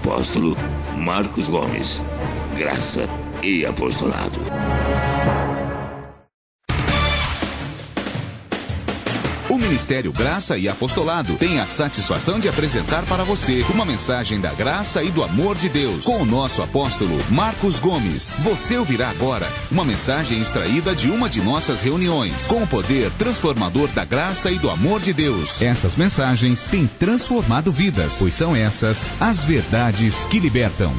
apóstolo Marcos Gomes. Graça e apostolado. O Ministério Graça e Apostolado tem a satisfação de apresentar para você uma mensagem da graça e do amor de Deus com o nosso apóstolo Marcos Gomes. Você ouvirá agora uma mensagem extraída de uma de nossas reuniões com o poder transformador da graça e do amor de Deus. Essas mensagens têm transformado vidas, pois são essas as verdades que libertam.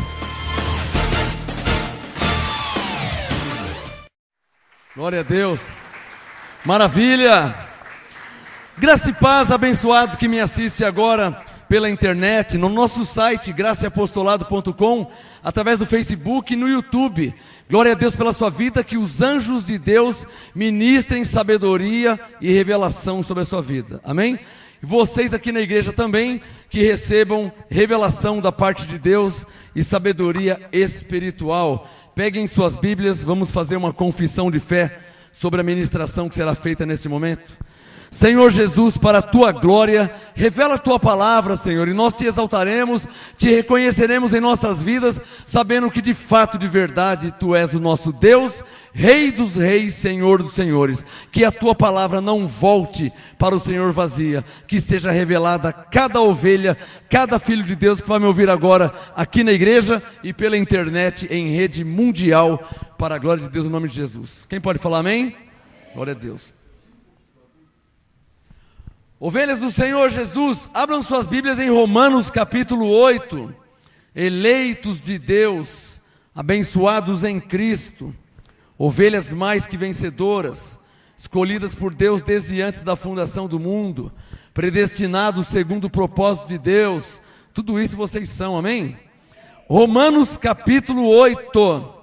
Glória a Deus. Maravilha. Graça e paz, abençoado que me assiste agora pela internet, no nosso site graçaapostolado.com, através do Facebook e no YouTube. Glória a Deus pela sua vida, que os anjos de Deus ministrem sabedoria e revelação sobre a sua vida. Amém? E vocês aqui na igreja também, que recebam revelação da parte de Deus e sabedoria espiritual. Peguem suas Bíblias, vamos fazer uma confissão de fé sobre a ministração que será feita nesse momento. Senhor Jesus, para a Tua glória, revela a Tua palavra, Senhor, e nós Te exaltaremos, Te reconheceremos em nossas vidas, sabendo que de fato, de verdade, Tu és o nosso Deus, Rei dos reis, Senhor dos senhores. Que a Tua palavra não volte para o Senhor vazia, que seja revelada a cada ovelha, cada filho de Deus que vai me ouvir agora aqui na igreja e pela internet em rede mundial, para a glória de Deus, em nome de Jesus. Quem pode falar amém? Glória a Deus. Ovelhas do Senhor Jesus, abram suas Bíblias em Romanos capítulo 8. Eleitos de Deus, abençoados em Cristo, ovelhas mais que vencedoras, escolhidas por Deus desde antes da fundação do mundo, predestinados segundo o propósito de Deus, tudo isso vocês são, amém? Romanos capítulo 8,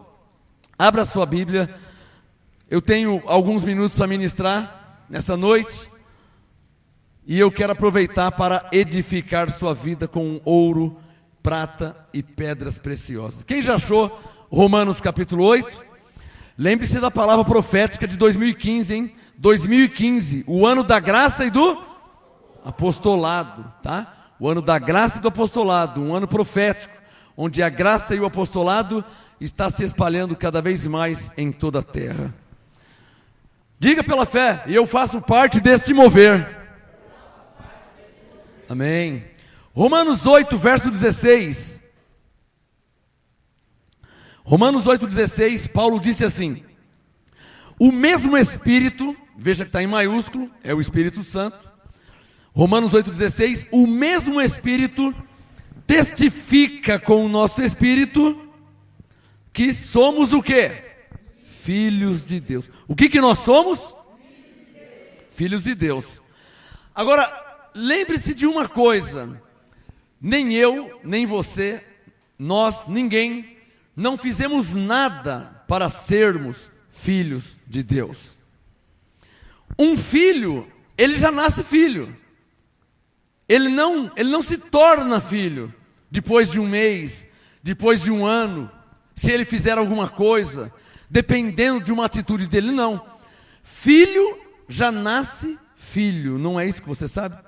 abra sua Bíblia. Eu tenho alguns minutos para ministrar nessa noite, e eu quero aproveitar para edificar sua vida com ouro, prata e pedras preciosas. Quem já achou Romanos capítulo 8? Lembre-se da palavra profética de 2015, hein? 2015, o ano da graça e do apostolado, tá? O ano da graça e do apostolado, um ano profético, onde a graça e o apostolado está se espalhando cada vez mais em toda a terra. Diga pela fé, e eu faço parte deste mover. Amém. Romanos 8, verso 16. Romanos 8, 16, Paulo disse assim: o mesmo Espírito, veja que está em maiúsculo, é o Espírito Santo. Romanos 8, 16, o mesmo Espírito testifica com o nosso Espírito que somos o quê? Filhos de Deus. O que nós somos? Filhos de Deus. Agora, lembre-se de uma coisa, nem eu, nem você, nós, ninguém, não fizemos nada para sermos filhos de Deus. Um filho, ele já nasce filho, ele não se torna filho, depois de um mês, depois de um ano, se ele fizer alguma coisa, dependendo de uma atitude dele, não. Filho já nasce filho, não é isso que você sabe?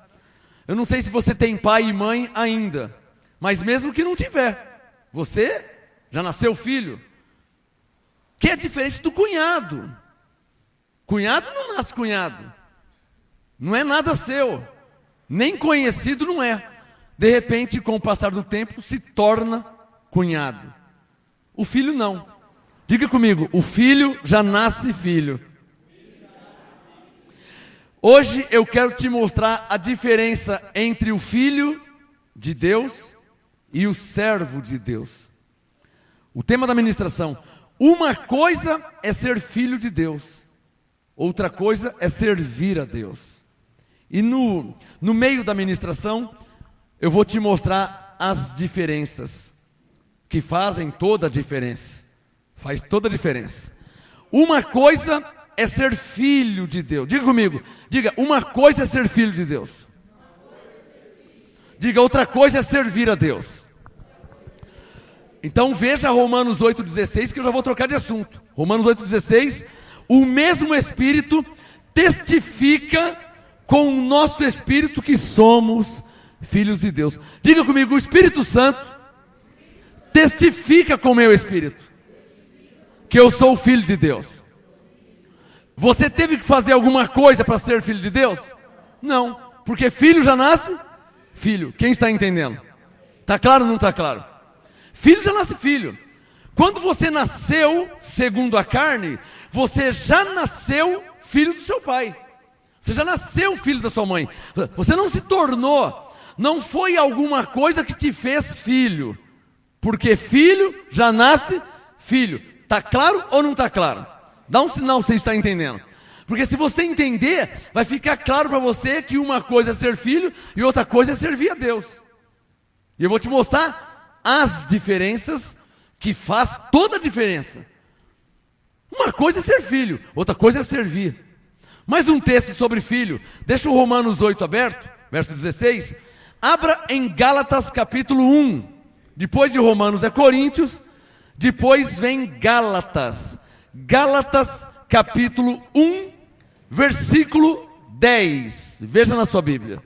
Eu não sei se você tem pai e mãe ainda, mas mesmo que não tiver, você já nasceu filho, que é diferente do cunhado. Cunhado não nasce cunhado, não é nada seu, nem conhecido não é. De repente, com o passar do tempo, se torna cunhado. O filho não. Diga comigo, o filho já nasce filho. Hoje eu quero te mostrar a diferença entre o filho de Deus e o servo de Deus. O tema da ministração: uma coisa é ser filho de Deus, outra coisa é servir a Deus. E no meio da ministração, eu vou te mostrar as diferenças, que fazem toda a diferença. Faz toda a diferença. Uma coisa é ser filho de Deus. Diga comigo, diga, uma coisa é ser filho de Deus. Diga, outra coisa é servir a Deus. Então veja Romanos 8,16, que eu já vou trocar de assunto. Romanos 8,16, o mesmo Espírito testifica com o nosso Espírito que somos filhos de Deus. Diga comigo, o Espírito Santo testifica com o meu espírito que eu sou filho de Deus. Você teve que fazer alguma coisa para ser filho de Deus? Não, porque filho já nasce filho. Quem está entendendo? Está claro ou não está claro? Filho já nasce filho. Quando você nasceu segundo a carne, você já nasceu filho do seu pai. Você já nasceu filho da sua mãe. Você não se tornou, não foi alguma coisa que te fez filho. Porque filho já nasce filho. Está claro ou não está claro? Dá um sinal se você está entendendo. Porque se você entender, vai ficar claro para você que uma coisa é ser filho e outra coisa é servir a Deus. E eu vou te mostrar as diferenças que faz toda a diferença. Uma coisa é ser filho, outra coisa é servir. Mais um texto sobre filho. Deixa o Romanos 8 aberto, verso 16. Abra em Gálatas capítulo 1. Depois de Romanos é Coríntios, depois vem Gálatas. Gálatas capítulo 1, versículo 10. Veja na sua Bíblia.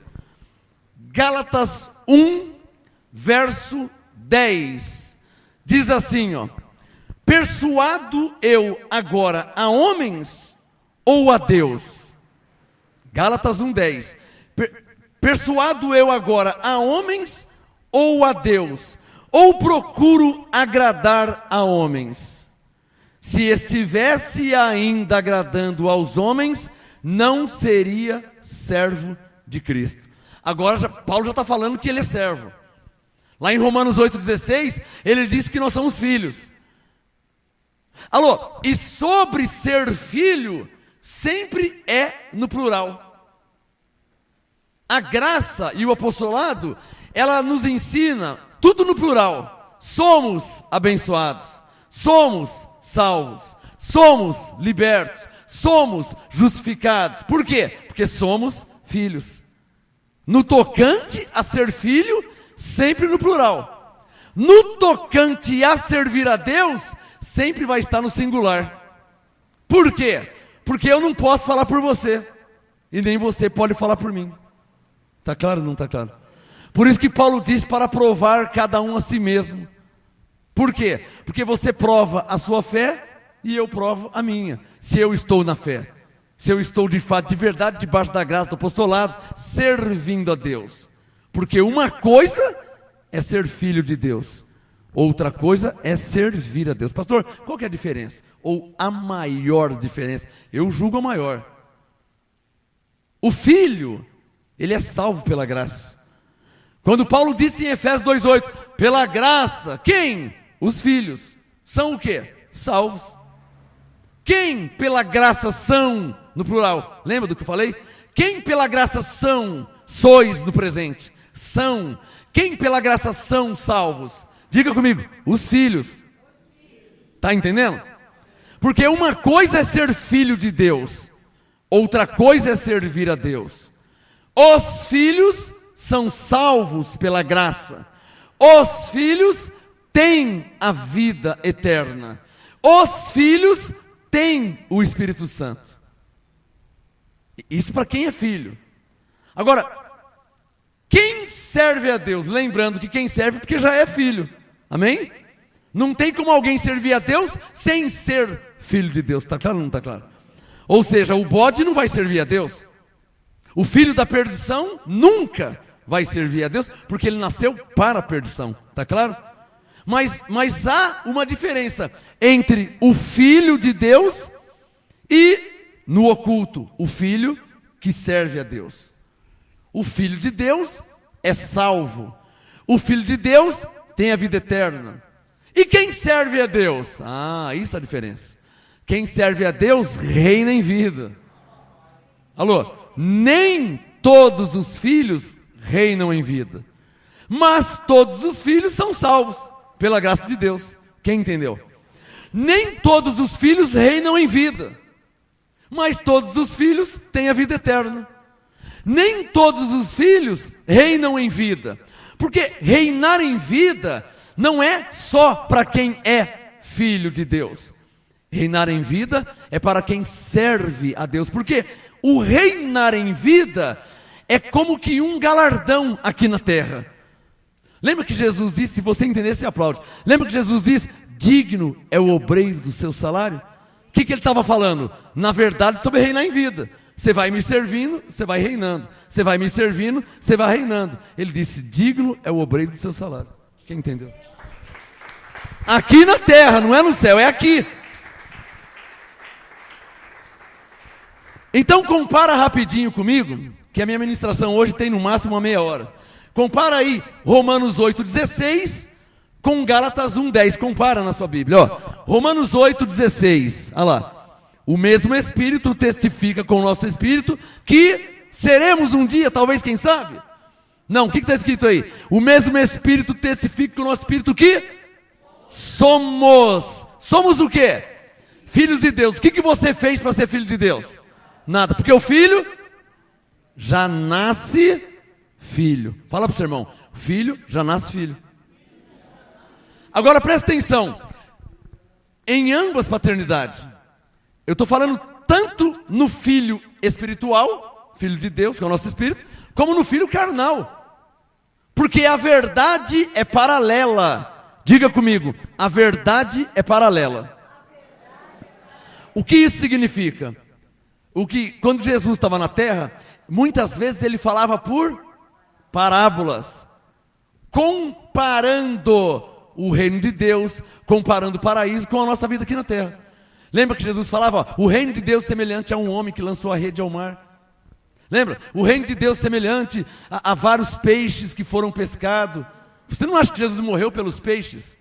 Gálatas 1, verso 10. Diz assim, ó: persuado eu agora a homens ou a Deus? Gálatas 1:10. Persuado eu agora a homens ou a Deus? Ou procuro agradar a homens? Se estivesse ainda agradando aos homens, não seria servo de Cristo. Agora Paulo já está falando que ele é servo. Lá em Romanos 8,16, ele diz que nós somos filhos. Alô, e sobre ser filho, sempre é no plural. A graça e o apostolado, ela nos ensina tudo no plural. Somos abençoados, somos salvos, somos libertos, somos justificados. Por quê? Porque somos filhos. No tocante a ser filho, sempre no plural. No tocante a servir a Deus, sempre vai estar no singular. Por quê? Porque eu não posso falar por você, e nem você pode falar por mim. Está claro ou não está claro? Por isso que Paulo diz para provar cada um a si mesmo. Por quê? Porque você prova a sua fé e eu provo a minha. Se eu estou na fé, se eu estou de fato, de verdade, debaixo da graça do apostolado, servindo a Deus. Porque uma coisa é ser filho de Deus, outra coisa é servir a Deus. Pastor, qual que é a diferença? Ou a maior diferença? Eu julgo a maior. O filho, ele é salvo pela graça. Quando Paulo disse em Efésios 2,8, pela graça, quem? Os filhos. São o quê? Salvos. Quem pela graça são, no plural, lembra do que eu falei? Quem pela graça são, sois no presente, são. Quem pela graça são salvos? Diga comigo, os filhos. Está entendendo? Porque uma coisa é ser filho de Deus, outra coisa é servir a Deus. Os filhos são salvos pela graça. Os filhos têm a vida eterna. Os filhos têm o Espírito Santo. Isso para quem é filho. Agora, quem serve a Deus? Lembrando que quem serve porque já é filho. Amém? Não tem como alguém servir a Deus sem ser filho de Deus. Está claro ou não está claro? Ou seja, o bode não vai servir a Deus. O filho da perdição nunca vai servir a Deus, porque ele nasceu para a perdição. Está claro? Mas há uma diferença entre o filho de Deus e, no oculto, o filho que serve a Deus. O filho de Deus é salvo. O filho de Deus tem a vida eterna. E quem serve a Deus? Isso é a diferença. Quem serve a Deus reina em vida. Alô? Nem todos os filhos reinam em vida, mas todos os filhos são salvos pela graça de Deus. Quem entendeu? Nem todos os filhos reinam em vida, mas todos os filhos têm a vida eterna. Nem todos os filhos reinam em vida, porque reinar em vida não é só para quem é filho de Deus. Reinar em vida é para quem serve a Deus. Por quê? O reinar em vida é como que um galardão aqui na terra. Lembra que Jesus disse, se você entender, você aplaude. Lembra que Jesus disse, digno é o obreiro do seu salário? O que ele estava falando? Na verdade, sobre reinar em vida. Você vai me servindo, você vai reinando. Você vai me servindo, você vai reinando. Ele disse, digno é o obreiro do seu salário. Quem entendeu? Aqui na terra, não é no céu, é aqui. Então compara rapidinho comigo, que a minha ministração hoje tem no máximo uma meia hora. Compara aí Romanos 8,16 com Gálatas 1,10. Compara na sua Bíblia. Ó. Romanos 8,16. Olha lá. O mesmo Espírito testifica com o nosso Espírito que seremos um dia, talvez, quem sabe? Não, o que está escrito aí? O mesmo Espírito testifica com o nosso Espírito que somos. Somos o quê? Filhos de Deus. O que você fez para ser filho de Deus? Nada, porque o filho já nasce filho. Fala para o seu irmão, filho já nasce filho. Agora presta atenção, em ambas paternidades, eu estou falando tanto no filho espiritual, filho de Deus, que é o nosso espírito, como no filho carnal. Porque a verdade é paralela. Diga comigo, a verdade é paralela. O que isso significa? Quando Jesus estava na terra, muitas vezes ele falava por parábolas, comparando o reino de Deus, comparando o paraíso com a nossa vida aqui na terra. Lembra que Jesus falava, o reino de Deus semelhante a um homem que lançou a rede ao mar? Lembra? O reino de Deus semelhante a vários peixes que foram pescados. Você não acha que Jesus morreu pelos peixes?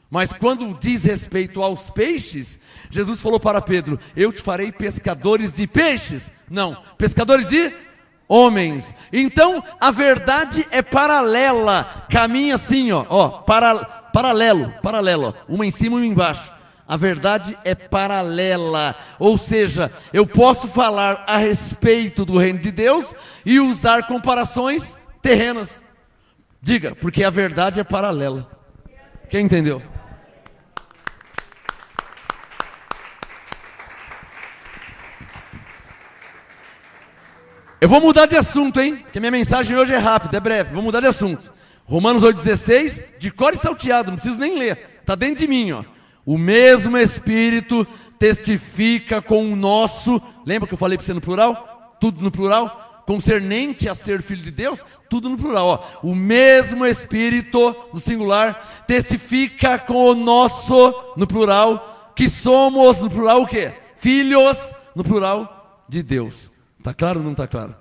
Mas quando diz respeito aos peixes, Jesus falou para Pedro, eu te farei pescadores de peixes. Não, pescadores de homens. Então, a verdade é paralela, caminha assim, paralelo, ó, uma em cima e uma embaixo. A verdade é paralela, ou seja, eu posso falar a respeito do reino de Deus e usar comparações terrenas. Diga, porque a verdade é paralela. Quem entendeu? Eu vou mudar de assunto, hein? Porque minha mensagem hoje é rápida, é breve. Vou mudar de assunto. Romanos 8,16, de cor e salteado, não preciso nem ler. Está dentro de mim, ó. O mesmo Espírito testifica com o nosso... Lembra que eu falei para você no plural? Tudo no plural? Concernente a ser filho de Deus? Tudo no plural, ó. O mesmo Espírito, no singular, testifica com o nosso, no plural, que somos, no plural, o quê? Filhos, no plural, de Deus. Está claro ou não está claro?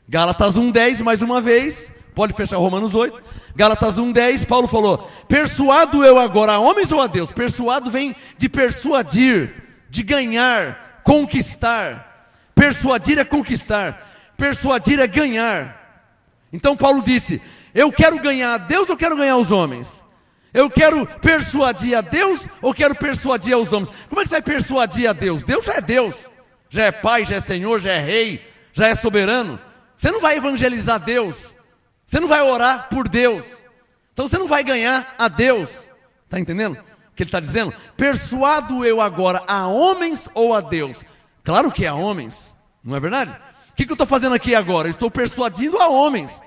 Gálatas 1,10, mais uma vez, pode fechar Romanos 8. Gálatas 1,10, Paulo falou, persuado eu agora a homens ou a Deus? Persuado vem de persuadir, de ganhar, conquistar. Persuadir é conquistar, persuadir é ganhar. Então Paulo disse, eu quero ganhar a Deus ou quero ganhar os homens? Eu quero persuadir a Deus ou quero persuadir aos homens? Como é que você vai persuadir a Deus? Deus já é Deus. Já é pai, já é senhor, já é rei, já é soberano. Você não vai evangelizar Deus. Você não vai orar por Deus. Então você não vai ganhar a Deus. Está entendendo o que ele está dizendo? Persuado eu agora a homens ou a Deus? Claro que é a homens, não é verdade? O que eu estou fazendo aqui agora? Eu estou persuadindo a homens.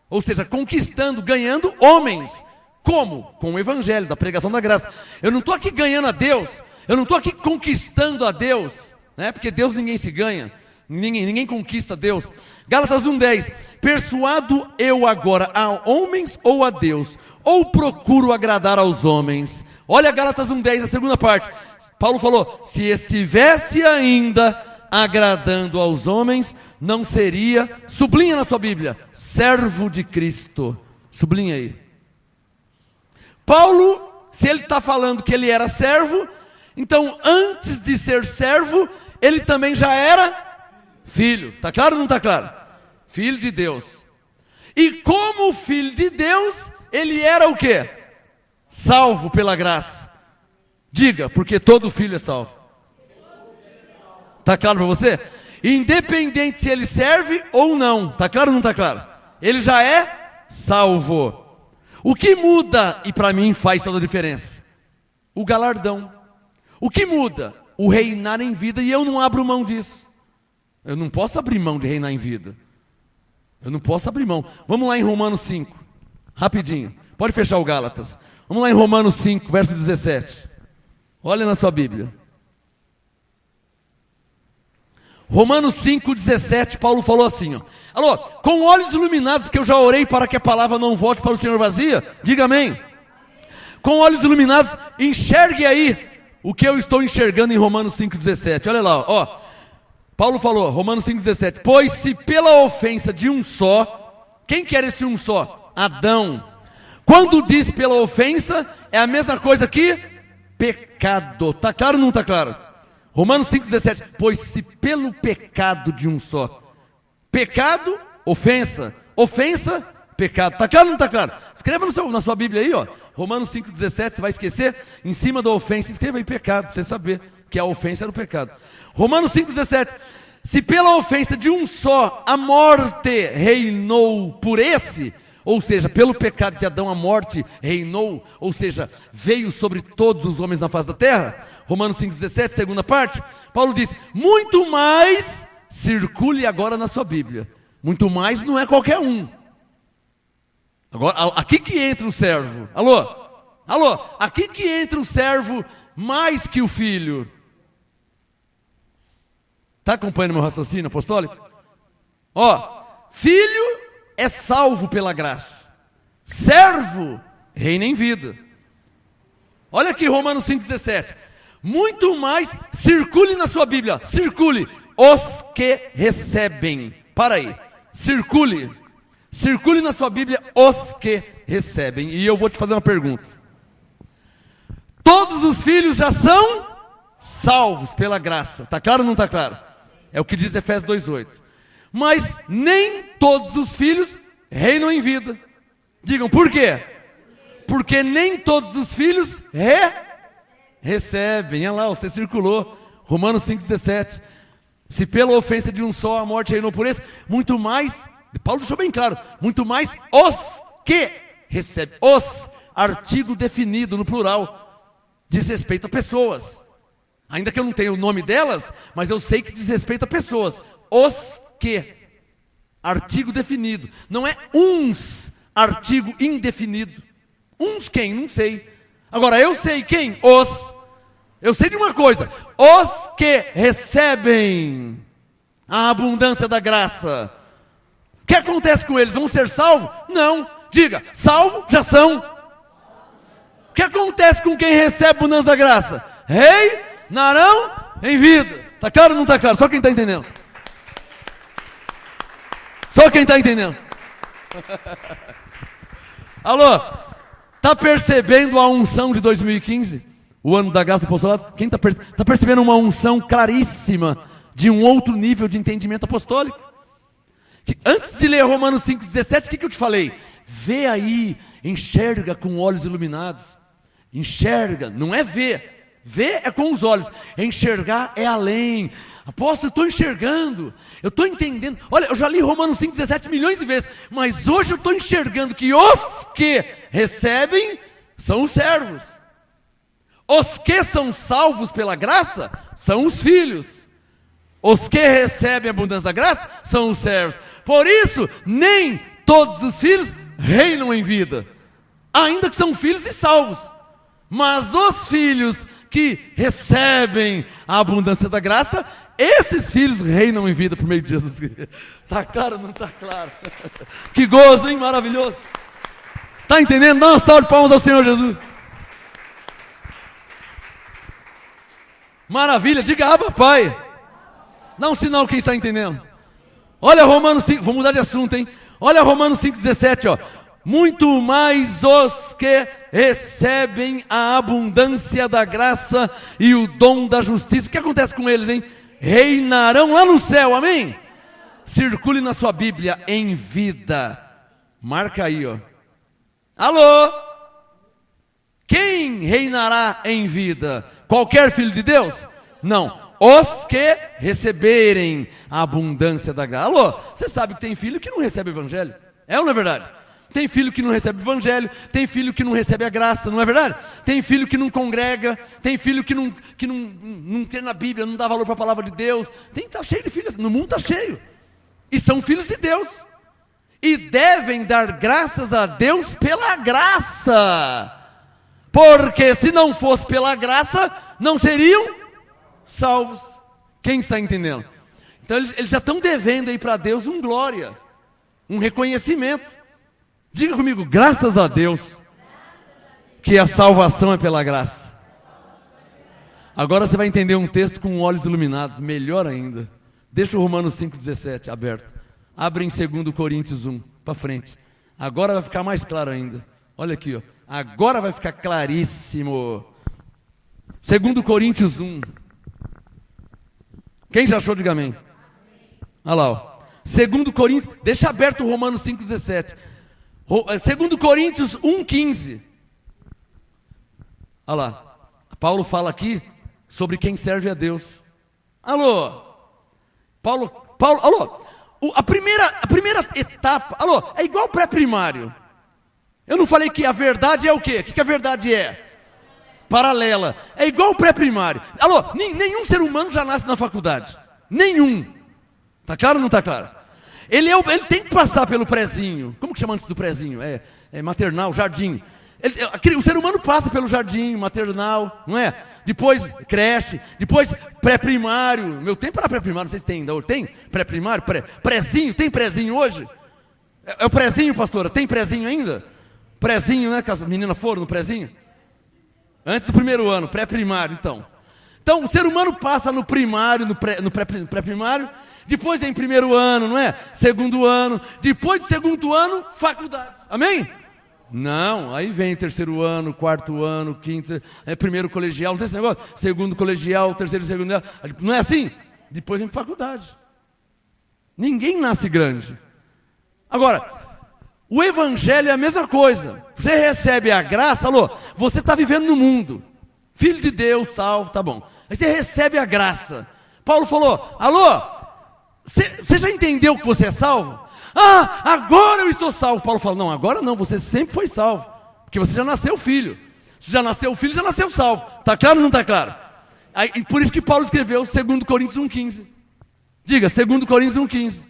Ou seja, conquistando, ganhando homens. Como? Com o evangelho, da pregação da graça. Eu não estou aqui ganhando a Deus. Eu não estou aqui conquistando a Deus. Porque Deus ninguém se ganha, ninguém conquista Deus. Gálatas 1,10, persuado eu agora a homens ou a Deus, ou procuro agradar aos homens? Olha Gálatas 1,10, a segunda parte. Paulo falou, se estivesse ainda agradando aos homens, não seria, sublinha na sua Bíblia, servo de Cristo. Sublinha aí. Paulo, se ele está falando que ele era servo, então antes de ser servo, ele também já era filho. Está claro ou não está claro? Filho de Deus. E como filho de Deus, ele era o quê? Salvo pela graça. Diga, porque todo filho é salvo. Está claro para você? Independente se ele serve ou não. Está claro ou não está claro? Ele já é salvo. O que muda, e para mim faz toda a diferença? O galardão. O que muda? O reinar em vida, e eu não abro mão disso. Eu não posso abrir mão de reinar em vida. Eu não posso abrir mão. Vamos lá em Romanos 5, rapidinho. Pode fechar o Gálatas. Vamos lá em Romanos 5, verso 17. Olha na sua Bíblia. Romanos 5, 17, Paulo falou assim, ó. Alô, com olhos iluminados, porque eu já orei para que a palavra não volte para o Senhor vazia. Diga amém. Com olhos iluminados, enxergue aí o que eu estou enxergando em Romanos 5, 17. Olha lá, ó. Paulo falou, Romanos 5, 17. Pois se pela ofensa de um só, quem quer esse um só? Adão. Quando diz pela ofensa, é a mesma coisa que pecado. Está claro ou não está claro? Romanos 5,17. Pois se pelo pecado de um só. Pecado, ofensa. Ofensa, pecado. Está claro ou não está claro? Escreva na sua Bíblia aí, ó. Romanos 5,17, você vai esquecer. Em cima da ofensa, escreva aí pecado, para você saber que a ofensa era o pecado. Romanos 5,17. Se pela ofensa de um só a morte reinou por esse, ou seja, pelo pecado de Adão a morte reinou, ou seja, veio sobre todos os homens na face da terra. Romanos 5,17, segunda parte, Paulo diz, muito mais, circule agora na sua Bíblia, muito mais não é qualquer um. Agora, aqui que entra o servo, alô, aqui que entra o servo mais que o filho. Está acompanhando meu raciocínio apostólico? Ó, filho é salvo pela graça, servo reina em vida. Olha aqui Romanos 5,17. Muito mais, circule na sua Bíblia, circule, os que recebem. Para aí, circule na sua Bíblia, os que recebem. E eu vou te fazer uma pergunta. Todos os filhos já são salvos pela graça. Está claro ou não está claro? É o que diz Efésios 2,8. Mas nem todos os filhos reinam em vida. Digam, por quê? Porque nem todos os filhos recebem. Olha lá, você circulou. Romanos 5,17. Se pela ofensa de um só a morte reinou por esse, muito mais, Paulo deixou bem claro, muito mais os que recebem. Os, artigo definido no plural, diz respeito a pessoas. Ainda que eu não tenha o nome delas, mas eu sei que diz respeito a pessoas. Os que, artigo definido. Não é uns, artigo indefinido. Uns quem? Não sei. Agora, eu sei quem? Os. Eu sei de uma coisa. Os que recebem a abundância da graça. O que acontece com eles? Vão ser salvos? Não. Diga, salvo já são. O que acontece com quem recebe a abundância da graça? Reinarão em vida. Está claro ou não está claro? Só quem está entendendo. Só quem está entendendo. Alô, está percebendo a unção de 2015? O ano da graça do apostolado? Quem está percebendo uma unção claríssima de um outro nível de entendimento apostólico? Que, antes de ler Romanos 5,17, o que eu te falei? Vê aí, enxerga com olhos iluminados. Enxerga, não é ver. Ver é com os olhos. Enxergar é além. Apóstolo, eu estou enxergando. Eu estou entendendo. Olha, eu já li Romanos 5,17 milhões de vezes. Mas hoje eu estou enxergando que os que recebem são os servos. Os que são salvos pela graça são os filhos. Os que recebem a abundância da graça são os servos. Por isso, nem todos os filhos reinam em vida, ainda que são filhos e salvos. Mas os filhos que recebem a abundância da graça, esses filhos reinam em vida por meio de Jesus. Está claro ou não está claro? Que gozo, hein? Maravilhoso. Está entendendo? Dá uma salva de palmas ao Senhor Jesus. Maravilha, diga Abba Pai. Dá um sinal quem está entendendo. Olha Romanos 5, vou mudar de assunto, hein? Olha Romanos 5,17, ó. Muito mais os que recebem a abundância da graça e o dom da justiça. O que acontece com eles, hein? Reinarão lá no céu, amém? Circule na sua Bíblia, em vida. Marca aí, ó. Alô? Quem reinará em vida? Qualquer filho de Deus? Não. Os que receberem a abundância da graça. Alô? Você sabe que tem filho que não recebe o evangelho? É ou não é verdade? Tem filho que não recebe o evangelho, tem filho que não recebe a graça, não é verdade? Tem filho que não congrega, tem filho que não tem na Bíblia, não dá valor para a palavra de Deus. Está cheio de filhos, no mundo está cheio. E são filhos de Deus. e devem dar graças a Deus pela graça, porque se não fosse pela graça, não seriam salvos. Quem está entendendo? Então eles já estão devendo aí para Deus um glória, um reconhecimento. Diga comigo, graças a Deus, que a salvação é pela graça. Agora você vai entender um texto com olhos iluminados, melhor ainda. Deixa o Romanos 5,17 aberto. Abre em 2 Coríntios 1, para frente. Agora vai ficar mais claro ainda. Olha aqui, ó. Agora vai ficar claríssimo. 2 Coríntios 1. Quem já achou, diga amém. Olha lá, ó. 2 Coríntios, deixa aberto o Romanos 5,17. 2 Coríntios 1,15. Olha lá. Paulo fala aqui sobre quem serve a Deus. Alô? Alô? A primeira etapa, alô, é igual pré-primário. Eu não falei que a verdade é o quê? O que a verdade é? Paralela. É igual pré-primário. Alô, nenhum ser humano já nasce na faculdade. Nenhum. Tá claro ou não tá claro? Ele tem que passar pelo prezinho. Como que chama antes do prezinho? É maternal, jardim. O ser humano passa pelo jardim, maternal, não é? Depois creche, depois pré-primário. Meu tempo era pré-primário, não sei se tem ainda. Tem pré-primário? Prezinho, tem prezinho hoje? É o prezinho, pastora? Tem prezinho ainda? Prezinho, né? Que as meninas foram no prezinho? Antes do primeiro ano, pré-primário, então. Então, o ser humano passa no primário, no pré-primário, depois vem primeiro ano, não é? Segundo ano, depois do segundo ano, faculdade. Amém? Não, aí vem terceiro ano, quarto ano, quinto, primeiro colegial, não tem esse negócio? Segundo colegial, terceiro, segundo, não é assim? Depois vem faculdade. Ninguém nasce grande. Agora, o evangelho é a mesma coisa. Você recebe a graça, alô, você está vivendo no mundo. Filho de Deus, salvo, tá bom. Aí você recebe a graça. Paulo falou, alô, você já entendeu que você é salvo? Ah, agora eu estou salvo. Paulo fala, não, agora não, você sempre foi salvo. Porque você já nasceu filho. Se já nasceu filho, já nasceu salvo. Está claro ou não está claro? Aí, por isso que Paulo escreveu 2 Coríntios 1,15. Diga, 2 Coríntios 1,15.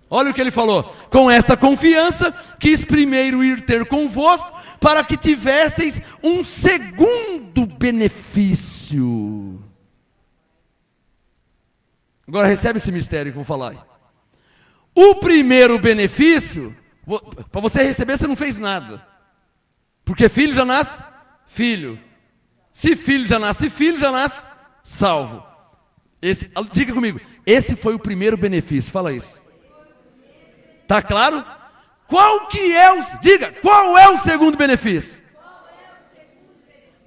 Olha o que ele falou. Com esta confiança, quis primeiro ir ter convosco, para que tivesseis um segundo benefício. Agora recebe esse mistério que eu vou falar aí. O primeiro benefício, para você receber, você não fez nada. Porque filho já nasce filho. Se filho já nasce salvo. Diga comigo, esse foi o primeiro benefício, fala isso. Tá claro? Diga, qual é o segundo benefício?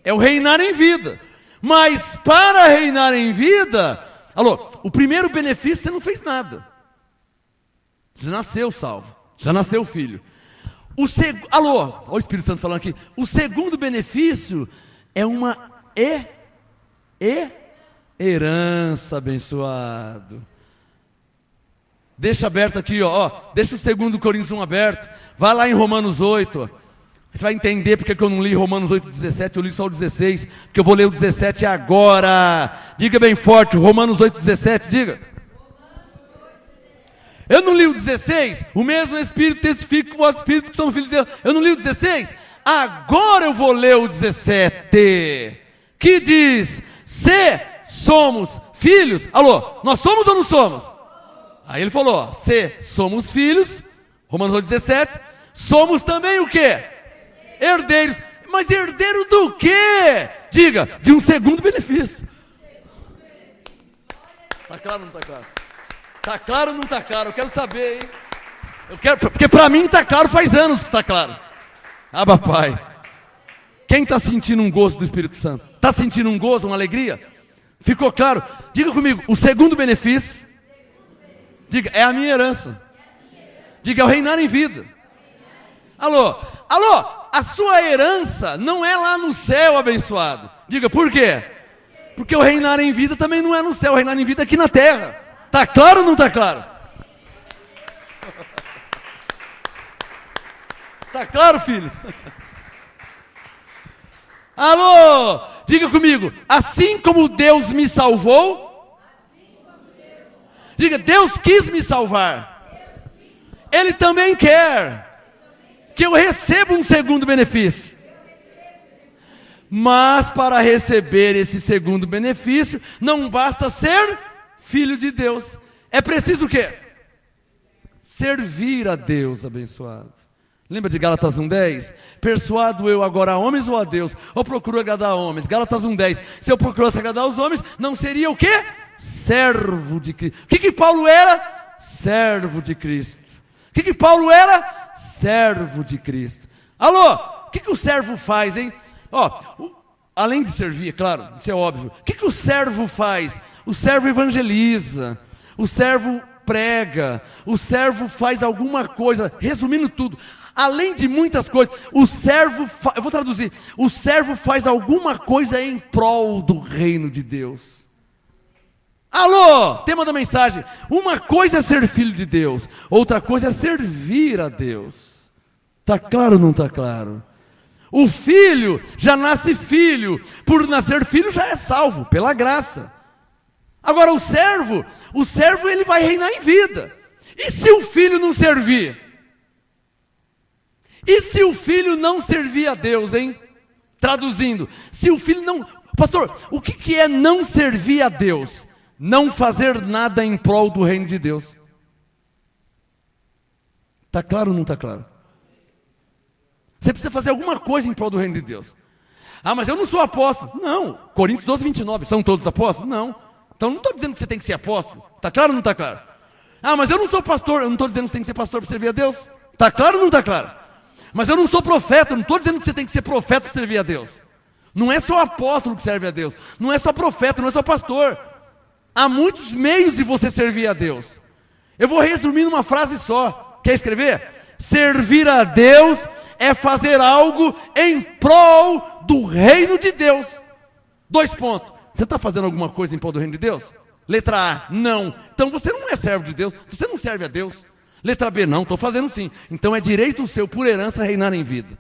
É o reinar em vida. Mas para reinar em vida, alô, o primeiro benefício você não fez nada. Já nasceu salvo, já nasceu filho. Alô, olha o Espírito Santo falando aqui. O segundo benefício é uma herança, abençoado. Deixa aberto aqui, ó, deixa o 2 Coríntios 1 aberto. Vai lá em Romanos 8, ó. Você vai entender porque que eu não li Romanos 8, 17, eu li só o 16, porque eu vou ler o 17 agora. Diga bem forte, Romanos 8, 17, diga. Eu não li o 16, o mesmo Espírito testifica com o vosso Espírito que somos filhos de Deus. Eu não li o 16, agora eu vou ler o 17, que diz, se somos filhos, alô, nós somos ou não somos? Aí ele falou, ó, se somos filhos, Romanos 8, 17, somos também o quê? Herdeiros. Mas herdeiro do quê? Diga, de um segundo benefício. Está claro ou não está claro? Está claro ou não está claro? Eu quero saber, hein? Porque para mim está claro, faz anos que está claro. Ah, papai. Quem está sentindo um gozo do Espírito Santo? Está sentindo um gozo, uma alegria? Ficou claro? Diga comigo, o segundo benefício, diga, é a minha herança. Diga, é o reinar em vida. Alô, a sua herança não é lá no céu, abençoado. Diga, por quê? Porque o reinar em vida também não é no céu, o reinar em vida é aqui na terra. Está claro ou não está claro? Está claro, filho? Alô, diga comigo, assim como Deus me salvou, diga, Deus quis me salvar. Ele também quer que eu receba um segundo benefício. Mas para receber esse segundo benefício, não basta ser filho de Deus. É preciso o quê? Servir a Deus, abençoado. Lembra de Gálatas 1:10? Persuado eu agora a homens ou a Deus? Ou procuro agradar a homens? Gálatas 1:10. Se eu procurasse agradar aos homens, não seria o quê? Servo de Cristo. O que Paulo era? Servo de Cristo. O que Paulo era? Servo de Cristo. Alô, o que o servo faz, hein? Além de servir, é claro, isso é óbvio. O que o servo faz? O servo evangeliza, o servo prega, o servo faz alguma coisa, resumindo tudo, além de muitas coisas, o servo, eu vou traduzir, o servo faz alguma coisa em prol do reino de Deus. Alô, tema da mensagem, uma coisa é ser filho de Deus, outra coisa é servir a Deus. Está claro ou não está claro? O filho já nasce filho, por nascer filho já é salvo, pela graça. Agora o servo ele vai reinar em vida. E se o filho não servir? E se o filho não servir a Deus, hein? Traduzindo, se o filho não... Pastor, o que é não servir a Deus? Não fazer nada em prol do reino de Deus. Está claro ou não está claro? Você precisa fazer alguma coisa em prol do reino de Deus. Ah, mas eu não sou apóstolo. Não. Coríntios 12:29, são todos apóstolos? Não. Então não estou dizendo que você tem que ser apóstolo. Está claro ou não está claro? Ah, mas eu não sou pastor. Eu não estou dizendo que você tem que ser pastor para servir a Deus. Está claro ou não está claro? Mas eu não sou profeta. Eu não estou dizendo que você tem que ser profeta para servir a Deus. Não é só apóstolo que serve a Deus. Não é só profeta, não é só pastor. Há muitos meios de você servir a Deus. Eu vou resumir numa frase só. Quer escrever? Servir a Deus é fazer algo em prol do reino de Deus. 2 pontos. Você está fazendo alguma coisa em prol do reino de Deus? Letra A, não. Então você não é servo de Deus, você não serve a Deus. Letra B, não, estou fazendo sim. Então é direito seu, por herança, reinar em vida.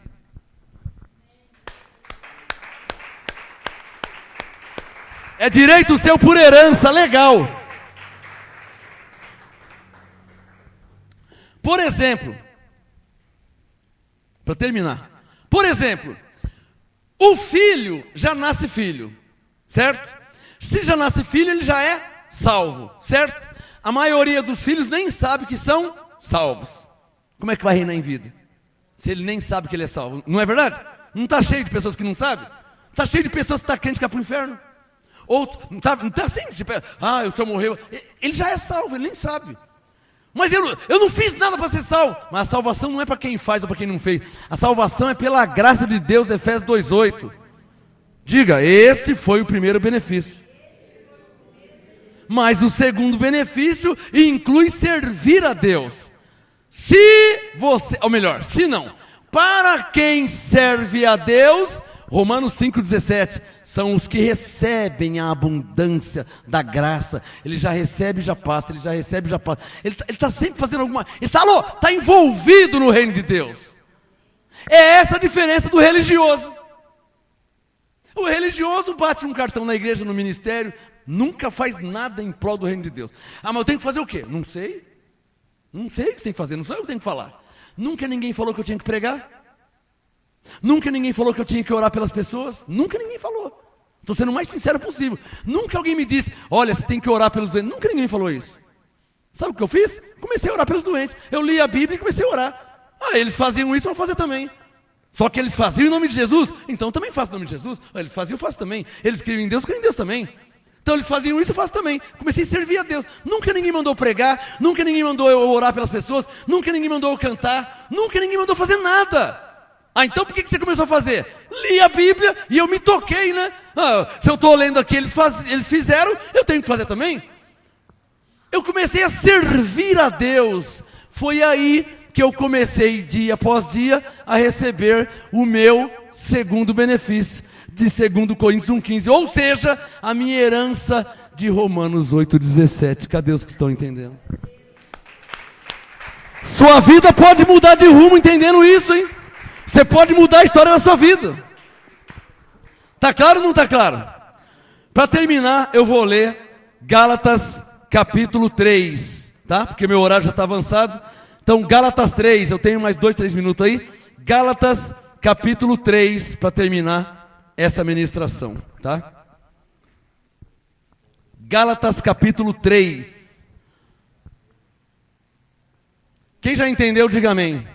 É direito seu por herança, legal. Por exemplo, para terminar, por exemplo, o filho já nasce filho, certo? Se já nasce filho, ele já é salvo, certo? A maioria dos filhos nem sabe que são salvos. Como é que vai reinar em vida? Se ele nem sabe que ele é salvo, não é verdade? Não está cheio de pessoas que não sabem? Está cheio de pessoas que estão crentes que é para o inferno? Outro, não está assim, tipo, o senhor morreu. Ele já é salvo, ele nem sabe. Mas eu não fiz nada para ser salvo. Mas a salvação não é para quem faz ou para quem não fez. A salvação é pela graça de Deus, Efésios 2:8. Diga, esse foi o primeiro benefício. Mas o segundo benefício inclui servir a Deus. Se você, ou melhor, se não, para quem serve a Deus, Romanos 5:17, são os que recebem a abundância da graça. Ele já recebe e já passa, ele já recebe e já passa. Ele está sempre fazendo alguma... Ele está envolvido no reino de Deus. É essa a diferença do religioso. O religioso bate um cartão na igreja, no ministério, nunca faz nada em prol do reino de Deus. Ah, mas eu tenho que fazer o quê? Não sei. Não sei o que você tem que fazer, não sou eu que tenho que falar. Nunca ninguém falou que eu tinha que pregar. Nunca ninguém falou que eu tinha que orar pelas pessoas. Nunca ninguém falou. Estou sendo o mais sincero possível. Nunca alguém me disse, olha, você tem que orar pelos doentes. Nunca ninguém falou isso. Sabe o que eu fiz? Comecei a orar pelos doentes. Eu li a Bíblia e comecei a orar. Ah, eles faziam isso, eu vou fazer também. Só que eles faziam em nome de Jesus, então eu também faço em nome de Jesus. Eles faziam, eu faço também. Eles criam em Deus, eu creio em Deus também. Então eles faziam isso, eu faço também. Comecei a servir a Deus. Nunca ninguém mandou pregar, nunca ninguém mandou eu orar pelas pessoas, nunca ninguém mandou eu cantar, nunca ninguém mandou fazer nada. Ah, então por que você começou a fazer? Li a Bíblia e eu me toquei, né? Se eu estou lendo aqui, eles fizeram, eu tenho que fazer também. Eu comecei a servir a Deus. Foi aí que eu comecei, dia após dia, a receber o meu segundo benefício, de 2 Coríntios 1,15. Ou seja, a minha herança de Romanos 8,17. Cadê os que estão entendendo? Sua vida pode mudar de rumo entendendo isso, hein? Você pode mudar a história da sua vida. Está claro ou não está claro? Para terminar, eu vou ler Gálatas capítulo 3, tá? Porque meu horário já está avançado. Então, Gálatas 3, eu tenho mais 2, 3 minutos aí. Gálatas capítulo 3, para terminar essa ministração, tá? Gálatas capítulo 3. Quem já entendeu, diga amém.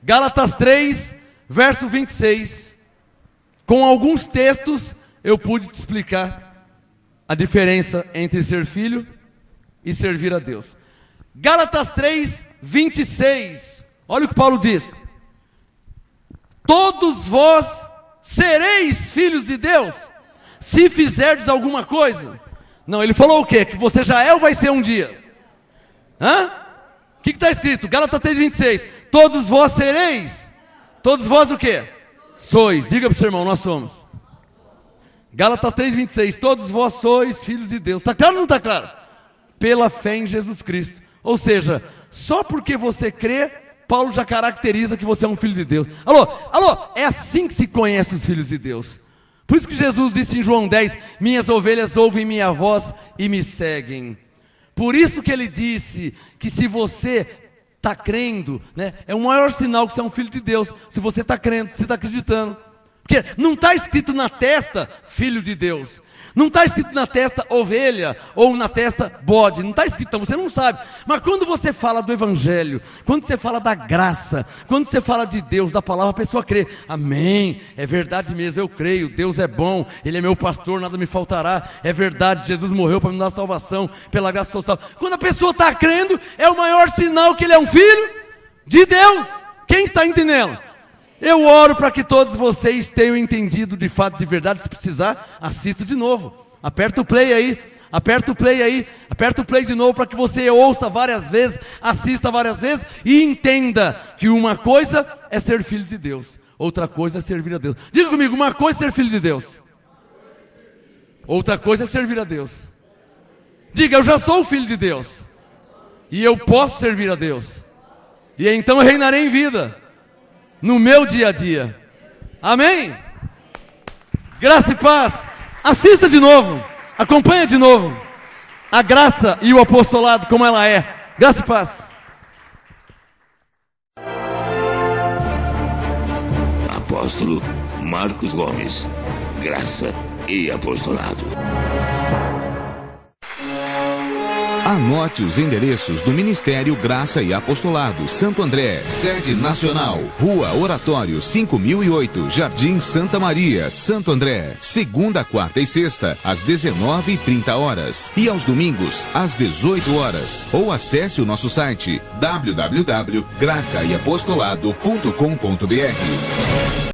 Gálatas 3, verso 26. Com alguns textos, eu pude te explicar a diferença entre ser filho e servir a Deus. Gálatas 3, 26. Olha o que Paulo diz. Todos vós sereis filhos de Deus, se fizerdes alguma coisa. Não, ele falou o quê? Que você já é ou vai ser um dia? Hã? O que está escrito? Gálatas 3, 26. Todos vós sereis. Todos vós o quê? Sois. Diga para o seu irmão, nós somos. Gálatas 3, 26. Todos vós sois filhos de Deus. Está claro ou não está claro? Pela fé em Jesus Cristo. Ou seja, só porque você crê, Paulo já caracteriza que você é um filho de Deus. Alô, é assim que se conhece os filhos de Deus. Por isso que Jesus disse em João 10, minhas ovelhas ouvem minha voz e me seguem. Por isso que ele disse que se você está crendo, né, é o maior sinal que você é um filho de Deus. Se você está crendo, se está acreditando. Porque não está escrito na testa, filho de Deus. Não está escrito na testa ovelha ou na testa bode, não está escrito, então você não sabe. Mas quando você fala do evangelho, quando você fala da graça, quando você fala de Deus, da palavra, a pessoa crê. Amém, é verdade mesmo, eu creio, Deus é bom, Ele é meu pastor, nada me faltará. É verdade, Jesus morreu para me dar salvação, pela graça sou salvo. Quando a pessoa está crendo, é o maior sinal que ele é um filho de Deus. Quem está entendendo? Eu oro para que todos vocês tenham entendido de fato, de verdade. Se precisar, assista de novo. Aperta o play aí, aperta o play aí, aperta o play de novo para que você ouça várias vezes, assista várias vezes e entenda que uma coisa é ser filho de Deus, outra coisa é servir a Deus. Diga comigo, uma coisa é ser filho de Deus, outra coisa é servir a Deus. Diga, eu já sou filho de Deus e eu posso servir a Deus, e então eu reinarei em vida no meu dia a dia. Amém? Graça e paz. Assista de novo, acompanha de novo a graça e o apostolado como ela é. Graça e paz. Apóstolo Marcos Gomes. Graça e apostolado. Anote os endereços do Ministério Graça e Apostolado Santo André, sede nacional, Rua Oratório 5008, Jardim Santa Maria, Santo André, segunda, quarta e sexta, às 19h30 e aos domingos, às 18 horas. Ou acesse o nosso site www.gracaiapostolado.com.br.